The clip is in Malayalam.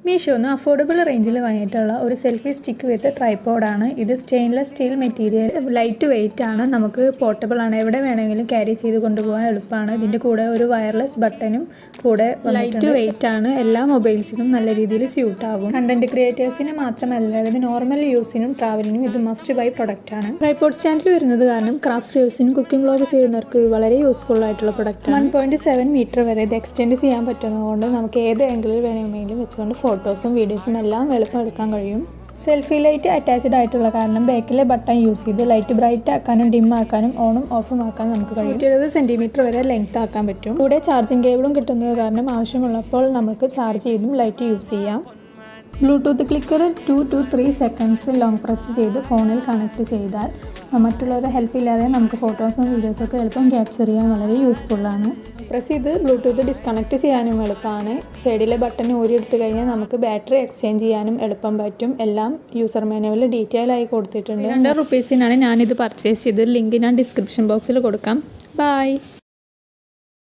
മീഷോന്ന് അഫോർഡബിൾ റേഞ്ചിൽ വാങ്ങിയിട്ടുള്ള ഒരു സെൽഫി സ്റ്റിക്ക് വിത്ത് ട്രൈപോഡാണ്. ഇത് stainless steel material, light weight ആണ്, നമുക്ക് പോർട്ടബിൾ ആണ്, എവിടെ വേണമെങ്കിലും ക്യാരി ചെയ്ത് കൊണ്ടുപോകാൻ എളുപ്പമാണ്. ഇതിൻ്റെ കൂടെ ഒരു വയർലെസ് ബട്ടനും കൂടെ ലൈറ്റ് വെയിറ്റ് ആണ്, എല്ലാ മൊബൈൽസിനും നല്ല രീതിയിൽ സ്യൂട്ട് ആകും. കണ്ടന്റ് ക്രിയേറ്റേഴ്സിന് മാത്രമല്ല, ഇത് നോർമൽ യൂസിനും ട്രാവലിനും ഇത് മസ്റ്റ് ബൈ പ്രൊഡക്റ്റ് ആണ്. ട്രൈപോഡ് സ്റ്റാൻഡിൽ വരുന്നത് കാരണം ക്രാഫ്റ്റ് വ്യൂസിനും കുക്കിംഗ് വ്ലോഗ് ചെയ്യുന്നവർക്ക് ഇത് വളരെ യൂസ്ഫുൾ ആയിട്ടുള്ള പ്രൊഡക്റ്റ് ആണ്. 1.7 മീറ്റർ വരെ ഇത് എക്സ്റ്റെൻഡ് ചെയ്യാൻ പറ്റുന്നതുകൊണ്ട് നമുക്ക് ഏത് ആംഗിളിൽ വേണമെങ്കിലും വെച്ചുകൊണ്ട് ഫോട്ടോസും വീഡിയോസും എല്ലാം എളുപ്പം എടുക്കാൻ കഴിയും. സെൽഫി ലൈറ്റ് അറ്റാച്ച്ഡ് ആയിട്ടുള്ള കാരണം ബാക്കിലെ ബട്ടൺ യൂസ് ചെയ്ത് ലൈറ്റ് ബ്രൈറ്റ് ആക്കാനും ഡിം ആക്കാനും ഓണും ഓഫും ആക്കാനും നമുക്ക് കഴിയും. 70 സെൻറ്റിമീറ്റർ വരെ ലെങ്ത് ആക്കാൻ പറ്റും. കൂടെ ചാർജിങ് കേബിളും കിട്ടുന്നത് കാരണം ആവശ്യമുള്ളപ്പോൾ നമുക്ക് ചാർജ് ചെയ്തും ലൈറ്റ് യൂസ് ചെയ്യാം. Bluetooth clicker 2 to 3 seconds long press ചെയ്ത് ഫോണിൽ കണക്ട് ചെയ്താൽ മറ്റുള്ളവരുടെ ഹെൽപ്പ് ഇല്ലാതെ നമുക്ക് ഫോട്ടോസും വീഡിയോസൊക്കെ എളുപ്പം ക്യാപ്ചർ ചെയ്യാൻ വളരെ യൂസ്ഫുള്ളാണ്. പ്രസ് ചെയ്ത് ബ്ലൂടൂത്ത് ഡിസ്കണക്ട് ചെയ്യാനും എളുപ്പമാണ്. സൈഡിലെ ബട്ടൺ ഊരിയെടുത്ത് കഴിഞ്ഞാൽ നമുക്ക് ബാറ്ററി എക്സ്ചേഞ്ച് ചെയ്യാനും എളുപ്പം പറ്റും. എല്ലാം യൂസർ മാനുവലിൽ ഡീറ്റെയിൽ ആയി കൊടുത്തിട്ടുണ്ട്. ₹200 ഞാനിത് പർച്ചേസ് ചെയ്ത് ലിങ്ക് ഞാൻ ഡിസ്ക്രിപ്ഷൻ ബോക്സിൽ കൊടുക്കാം. ബൈ.